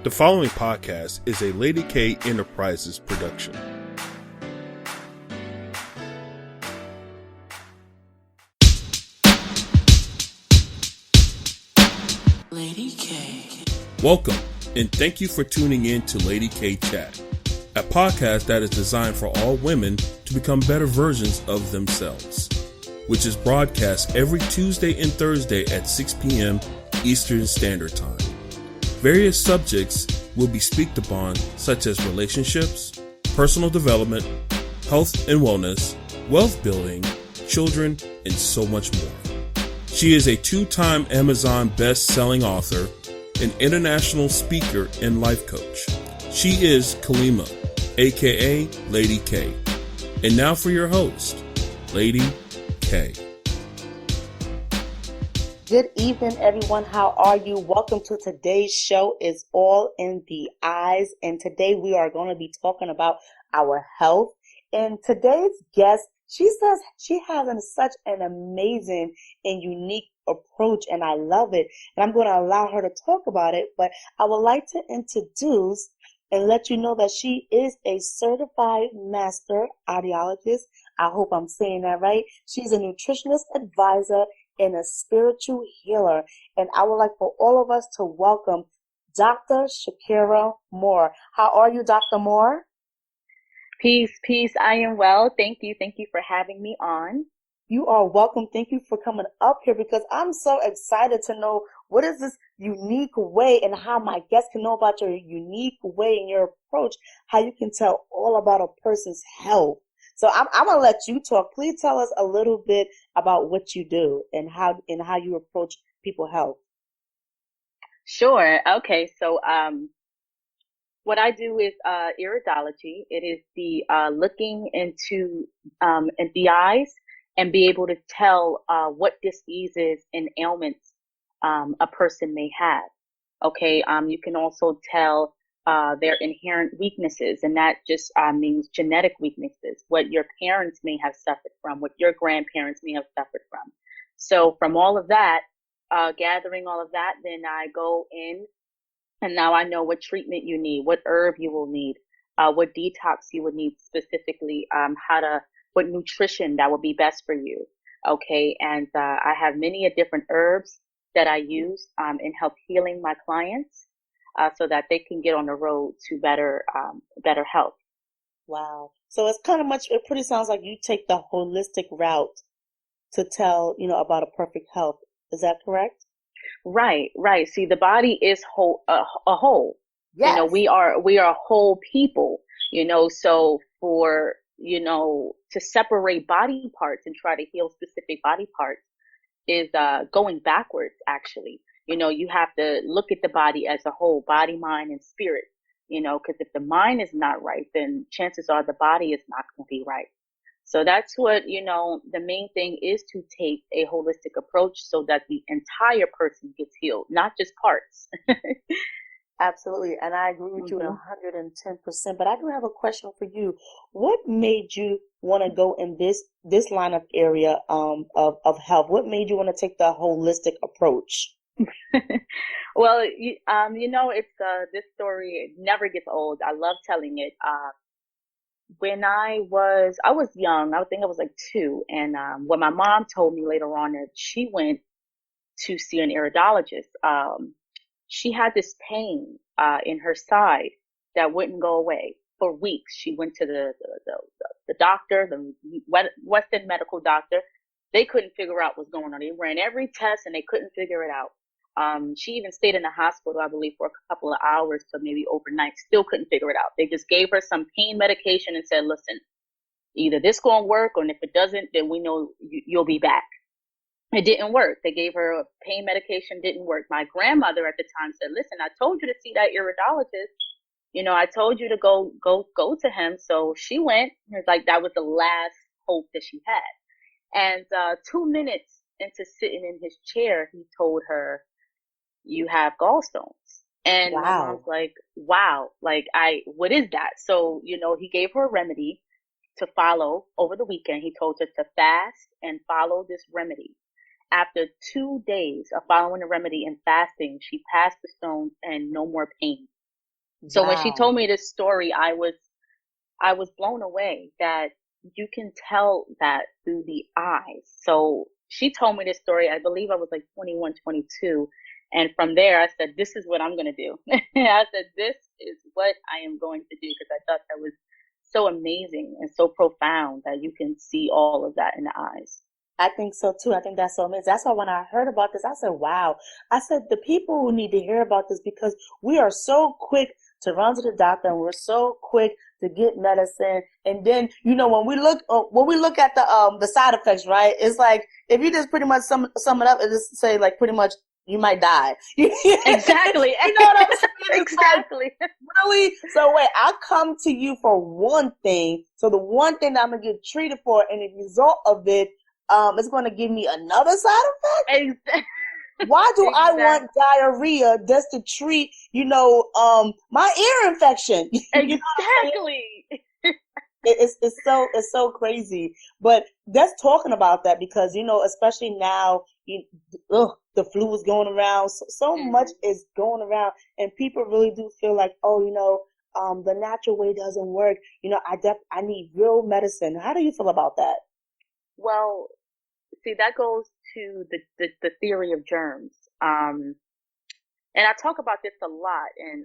The following podcast is a Lady K Enterprises production. Lady K. Welcome, and thank you for tuning in to Lady K Chat, a podcast that is designed for all women to become better versions of themselves, which is broadcast every Tuesday and Thursday at 6 p.m. Eastern Standard Time. Various subjects will be speaked upon, such as relationships, personal development, health and wellness, wealth building, children, and so much more. She is a two-time Amazon best-selling author, an international speaker, and life coach. She is Kalima, aka Lady K. And now for your host, Lady K. Good evening, everyone. How are you? Welcome to today's show. It's all in the eyes. And today we are going to be talking about our health. And today's guest, she says she has such an amazing and unique approach, and I love it. And I'm going to allow her to talk about it. But I would like to introduce and let you know that she is a certified master audiologist. I hope I'm saying that right. She's a nutritionist advisor and a spiritual healer. And I would like for all of us to welcome Dr. Shareka Moore. How are you, Dr. Moore? Peace. I am well. Thank you. Thank you for having me on. You are welcome. Thank you for coming up here because I'm so excited to know what is this unique way and how my guests can know about your unique way and your approach, how you can tell all about a person's health. So I'm going to let you talk. Please tell us a little bit about what you do and how you approach people's health. Sure. Okay. So, what I do is, iridology. It is the, looking into, the eyes and be able to tell, what diseases and ailments, a person may have. Okay. You can also tell their inherent weaknesses, and that just means genetic weaknesses, what your parents may have suffered from, what your grandparents may have suffered from. So from all of that, gathering all of that, then I go in, and now I know what treatment you need, what herb you will need, what detox you would need specifically, what nutrition that would be best for you. Okay, and I have many different herbs that I use in help healing my clients. So that they can get on the road to better health. Wow. So it's it pretty sounds like you take the holistic route to tell, about a perfect health. Is that correct? Right. See, the body is whole, a whole. Yes. We are whole people, so for, to separate body parts and try to heal specific body parts is, going backwards, actually. You have to look at the body as a whole, body, mind, and spirit, because if the mind is not right, then chances are the body is not going to be right. So that's what, the main thing is, to take a holistic approach so that the entire person gets healed, not just parts. Absolutely. And I agree with you 110%. But I do have a question for you. What made you want to go in this line of area of health? What made you want to take the holistic approach? Well, it's this story never gets old. I love telling it. When I was young, I think I was like 2, and when my mom told me later on that she went to see an iridologist, she had this pain in her side that wouldn't go away for weeks. She went to the doctor, the Western medical doctor. They couldn't figure out what's going on. They ran every test and they couldn't figure it out. She even stayed in the hospital, I believe, for a couple of hours to maybe overnight. Still couldn't figure it out. They just gave her some pain medication and said, listen, either this going to work, or if it doesn't, then we know you'll be back. It didn't work. They gave her a pain medication, didn't work. My grandmother at the time said, listen, I told you to see that iridologist. I told you to go to him. So she went. It's like that was the last hope that she had. And 2 minutes into sitting in his chair, he told her, you have gallstones. And wow. My mom's like, wow, what is that? So, he gave her a remedy to follow over the weekend. He told her to fast and follow this remedy. After 2 days of following the remedy and fasting, she passed the stones and no more pain. So when she Wow. told me this story, I was blown away that you can tell that through the eyes. So she told me this story, I believe I was like 21, 22. And from there, I said, this is what I'm going to do. I said, this is what I am going to do, because I thought that was so amazing and so profound that you can see all of that in the eyes. I think so too. I think that's so amazing. That's why when I heard about this, I said, wow. I said, the people who need to hear about this, because we are so quick to run to the doctor and we're so quick to get medicine. And then, when we look at the side effects, right? It's like, if you just pretty much sum it up and just say like pretty much you might die. Exactly. You know what I'm saying? It's like, Exactly. really? So wait, I come to you for one thing. So the one thing that I'm going to get treated for, and the result of it, it's going to give me another side effect? Why do I want diarrhea just to treat, my ear infection? You know what I'm saying? Exactly. It's so crazy. But that's talking about that because, especially now, the flu is going around. So much is going around, and people really do feel like, the natural way doesn't work. I need real medicine. How do you feel about that? Well, see, that goes to the theory of germs. And I talk about this a lot. And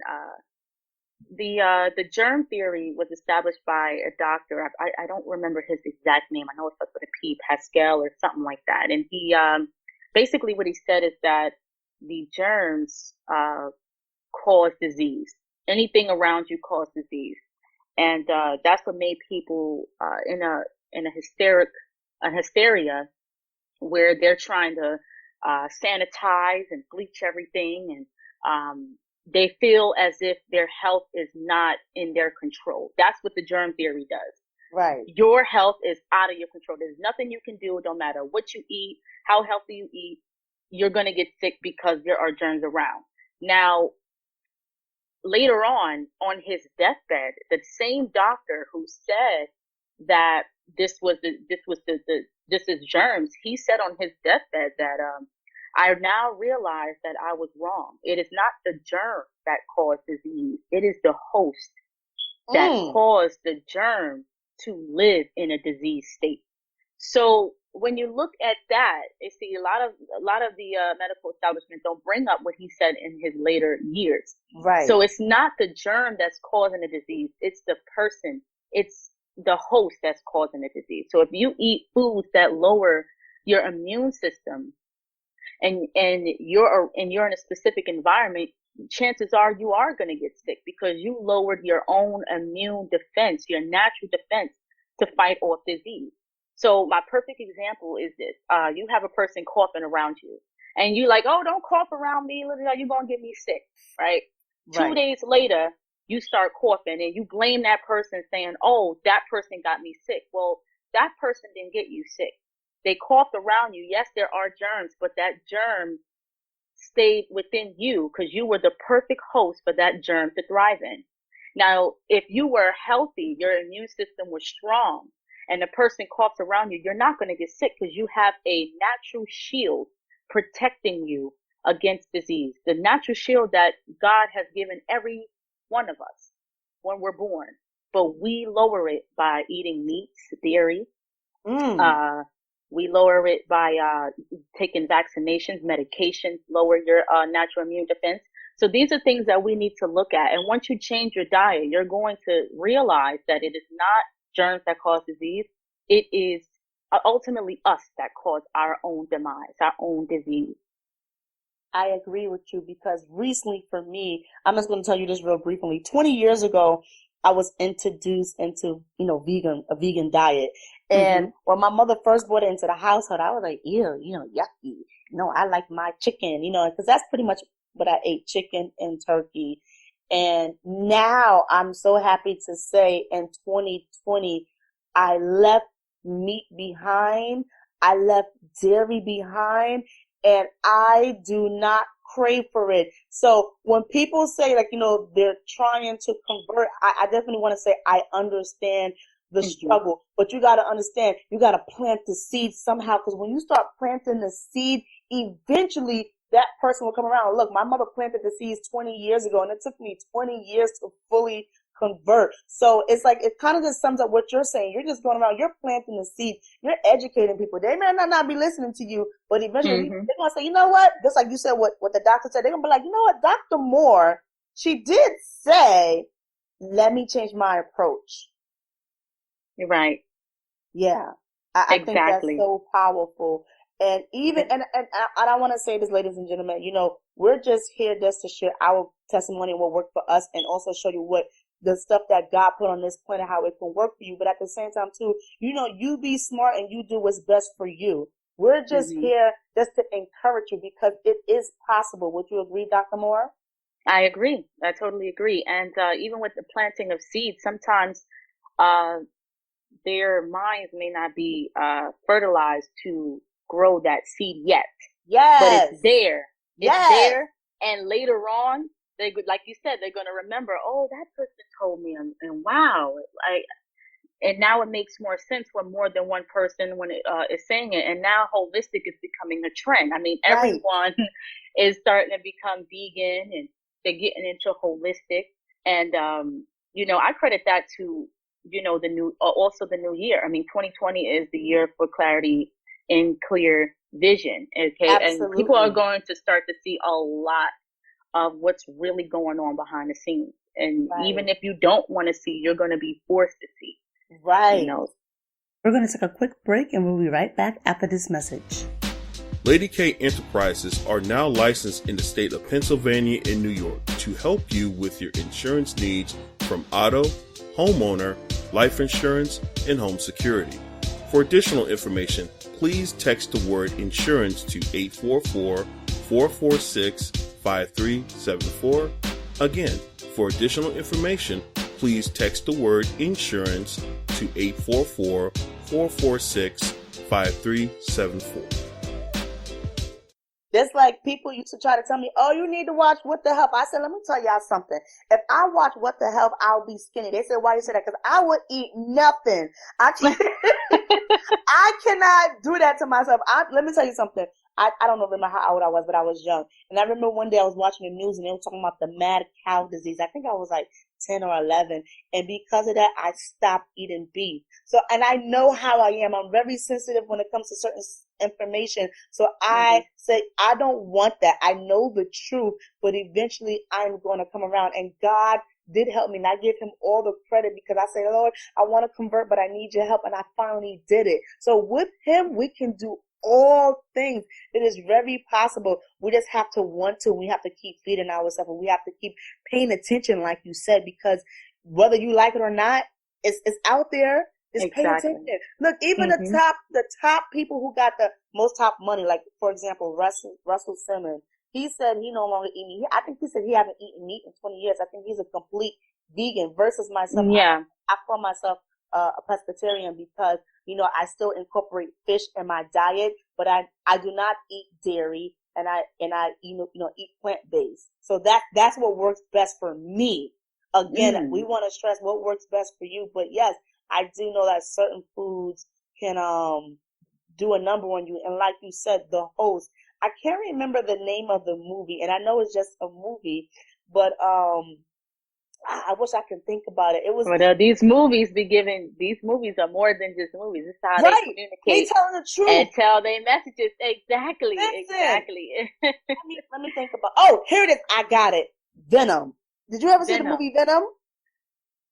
the germ theory was established by a doctor. I don't remember his exact name. I know it starts with a P, Pascal or something like that. And he basically what he said is that the germs cause disease. Anything around you causes disease, and that's what made people in a hysteria where they're trying to sanitize and bleach everything, and they feel as if their health is not in their control. That's what the germ theory does. Right. Your health is out of your control. There's nothing you can do. It don't matter what you eat, how healthy you eat, you're going to get sick because there are germs around. Now, later on his deathbed, the same doctor who said that this is germs, he said on his deathbed that I now realize that I was wrong. It is not the germ that caused disease. It is the host that caused the germ to live in a disease state. So when you look at that, you see a lot of the medical establishment don't bring up what he said in his later years. Right. So it's not the germ that's causing the disease. It's the person. It's the host that's causing the disease. So if you eat foods that lower your immune system, and you're in a specific environment, chances are you are going to get sick because you lowered your own immune defense, your natural defense to fight off disease. So my perfect example is this. You have a person coughing around you and you like, oh, don't cough around me. You're going to get me sick, right? 2 days later, you start coughing and you blame that person saying, oh, that person got me sick. Well, that person didn't get you sick. They coughed around you. Yes, there are germs, but that germ stayed within you because you were the perfect host for that germ to thrive in. Now, if you were healthy, your immune system was strong, and the person coughs around you, you're not going to get sick because you have a natural shield protecting you against disease. The natural shield that God has given every one of us when we're born. But we lower it by eating meats, dairy. We lower it by taking vaccinations, medications, lower your natural immune defense. So these are things that we need to look at. And once you change your diet, you're going to realize that it is not germs that cause disease. It is ultimately us that cause our own demise, our own disease. I agree with you because recently for me, I'm just going to tell you this real briefly. 20 years ago, I was introduced into, a vegan diet. And when my mother first brought it into the household, I was like, ew, yucky. I like my chicken, because that's pretty much what I ate, chicken and turkey. And now I'm so happy to say in 2020, I left meat behind. I left dairy behind. And I do not crave for it. So when people say they're trying to convert, I definitely want to say I understand the struggle, but you got to understand, you got to plant the seed somehow. Because when you start planting the seed, eventually that person will come around. Look, my mother planted the seeds 20 years ago, and it took me 20 years to fully convert. So it's like, it kind of just sums up what you're saying. You're just going around, you're planting the seed, you're educating people. They may not be listening to you, but eventually they're going to say, you know what? Just like you said, what the doctor said, they're going to be like, you know what? Dr. Moore, she did say, let me change my approach. You're right. Yeah. I think that's so powerful. And even, and I want to say this, ladies and gentlemen, you know, we're just here just to share our testimony and what worked for us, and also show you what the stuff that God put on this planet, how it can work for you. But at the same time too, you know, you be smart and you do what's best for you. We're just here just to encourage you, because it is possible. Would you agree, Dr. Moore? I agree. I totally agree. And even with the planting of seeds, sometimes their minds may not be fertilized to grow that seed yet. Yes. But it's there. Yes. It's there. And later on, they, like you said, they're going to remember, oh, that person told me, and wow. And now it makes more sense when more than one person is saying it. And now holistic is becoming a trend. I mean, everyone is starting to become vegan, and they're getting into holistic. And, you know, I credit that to, you know, also the new year. I mean, 2020 is the year for clarity and clear vision. Okay. Absolutely. And people are going to start to see a lot of what's really going on behind the scenes. And even if you don't want to see, you're going to be forced to see. Right. You know? We're going to take a quick break, and we'll be right back after this message. Lady K Enterprises are now licensed in the state of Pennsylvania and New York to help you with your insurance needs, from auto, homeowner, life insurance, and home security. For additional information, please text the word insurance to 844-446-5374. Again, for additional information, please text the word insurance to 844-446-5374. Just like people used to try to tell me, oh, you need to watch What the Health. I said, let me tell y'all something. If I watch What the Health, I'll be skinny. They said, why you say that? Because I would eat nothing. I cannot do that to myself. Let me tell you something. I don't remember how old I was, but I was young. And I remember one day I was watching the news, and they were talking about the mad cow disease. I think I was like 10 or 11. And because of that, I stopped eating beef. So, and I know how I am. I'm very sensitive when it comes to certain information. So I say, I don't want that. I know the truth, but eventually I'm going to come around. And God did help me, and I give him all the credit, because I say, Lord, I want to convert, but I need your help. And I finally did it. So with him, we can do all things. It is very possible. We just have to want to. We have to keep feeding ourselves, and we have to keep paying attention, like you said, because whether you like it or not, it's out there. Just pay attention. Look, even the top people who got the most top money, like, for example, Russell Simmons, he said he no longer eat meat. I think he said he hasn't eaten meat in 20 years. I think he's a complete vegan versus myself. Yeah. I call myself a pescatarian, because, you know, I still incorporate fish in my diet, but I do not eat dairy, and I eat plant-based. So that's what works best for me. Again, we want to stress what works best for you, but yes, I do know that certain foods can do a number on you. And like you said, the host, I can't remember the name of the movie, and I know it's just a movie, but I wish I could think about it. It was these movies are more than just movies. It's how they communicate. They telling the truth and tell their messages. Exactly. Let me think about. Oh, here it is. I got it. Venom. Did you ever see the movie Venom?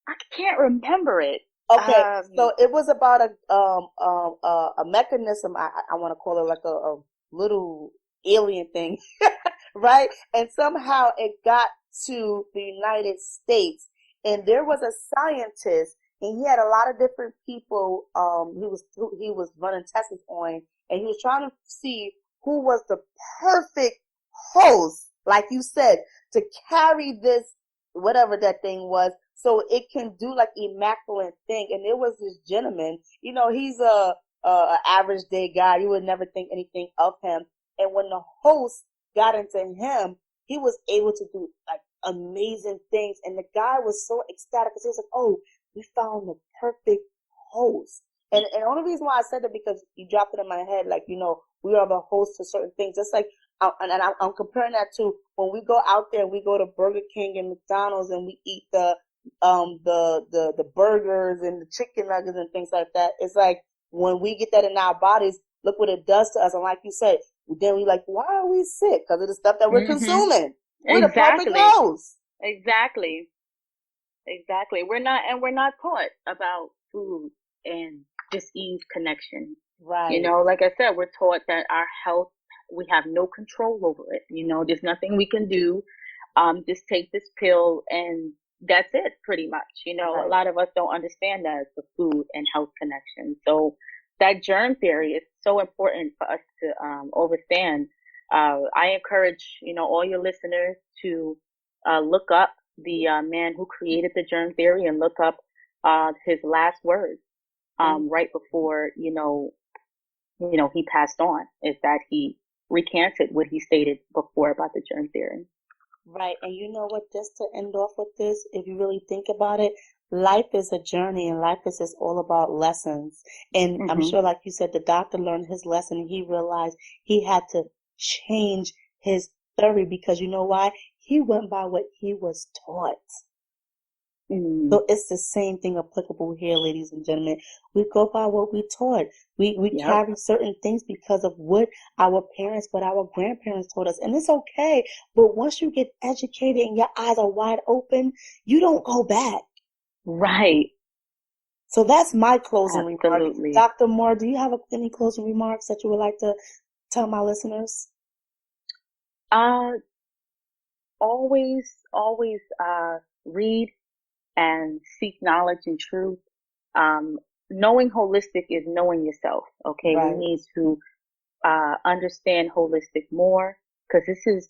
I can't remember it. Okay, so it was about a mechanism. I want to call it like a little alien thing, right? And somehow it got to the United States, and there was a scientist, and he had a lot of different people. He was running tests on, and he was trying to see who was the perfect host, like you said, to carry this whatever that thing was, so it can do like immaculate thing. And there was this gentleman, you know, he's a average day guy. You would never think anything of him. And when the host got into him, he was able to do like amazing things. And the guy was so ecstatic, because he was like, oh, we found the perfect host. And the only reason why I said that, because you dropped it in my head, like, you know, we are the host to certain things. Just like I'm comparing that to when we go out there, we go to Burger King and McDonald's and we eat the burgers and the chicken nuggets and things like that. It's like when we get that in our bodies, look what it does to us. And like you said, then we like, why are we sick? Because of the stuff that we're consuming. Where the public knows. Exactly. We're not taught about food and disease connection. Right. You know, like I said, we're taught that our health, we have no control over it. You know, there's nothing we can do. Just take this pill and that's it, pretty much. You know, Right. A lot of us don't understand that it's the food and health connection. So that germ theory is so important for us to understand. I encourage, you know, all your listeners to look up the man who created the germ theory and look up his last words right before, you know, he passed on, is that he recanted what he stated before about the germ theory. Right. And you know what, just to end off with this, if you really think about it, life is a journey and life is just all about lessons. And I'm sure, like you said, the doctor learned his lesson and he realized he had to change his theory because you know why? He went by what he was taught. So it's the same thing applicable here, ladies and gentlemen. We go by what we taught. We carry certain things because of what our parents, what our grandparents told us. And it's okay. But once you get educated and your eyes are wide open, you don't go back. Right. So that's my closing remarks. Absolutely. Dr. Moore, do you have any closing remarks that you would like to tell my listeners? Always read and seek knowledge and truth. Knowing holistic is knowing yourself. Okay. Right. We need to understand holistic more because this is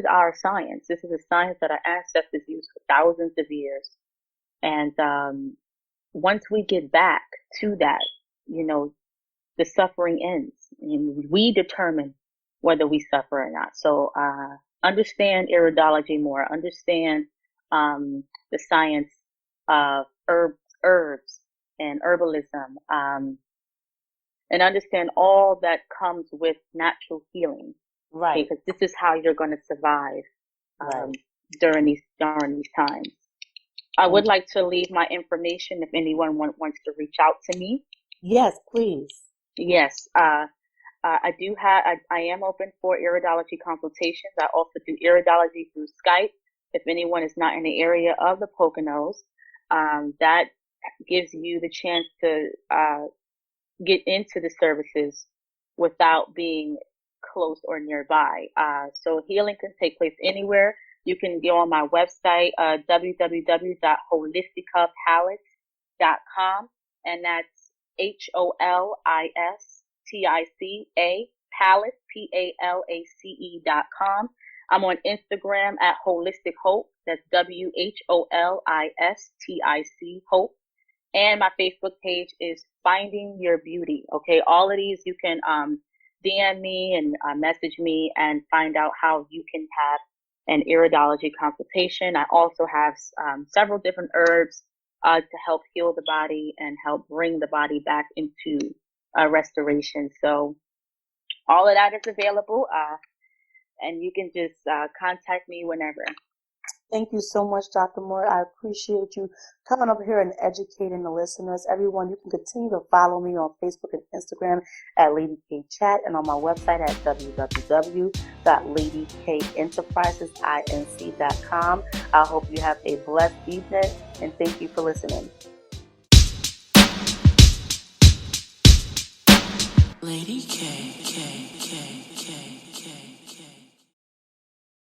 our science. This is a science that our ancestors used for thousands of years. And once we get back to that, you know, the suffering ends and we determine whether we suffer or not. So understand iridology more, understand the science of herbs and herbalism, and understand all that comes with natural healing. Right. Because this is how you're going to survive during these times. I would like to leave my information if anyone wants to reach out to me. Yes, please. Yes. I am open for iridology consultations. I also do iridology through Skype. If anyone is not in the area of the Poconos, that gives you the chance to get into the services without being close or nearby. So healing can take place anywhere. You can go on my website, www.holisticapalace.com, and that's HOLISTICA, Palace, PALACE.com. I'm on Instagram at Holistic Hope. That's WHOLISTIC Hope. And my Facebook page is Finding Your Beauty. Okay, all of these you can DM me and message me and find out how you can have an iridology consultation. I also have several different herbs to help heal the body and help bring the body back into restoration. So all of that is available, and you can just contact me whenever. Thank you so much, Dr. Moore. I appreciate you coming up here and educating the listeners. Everyone, you can continue to follow me on Facebook and Instagram at Lady K Chat and on my website at www.ladykkenterprisesinc.com. I hope you have a blessed evening and thank you for listening. Lady K.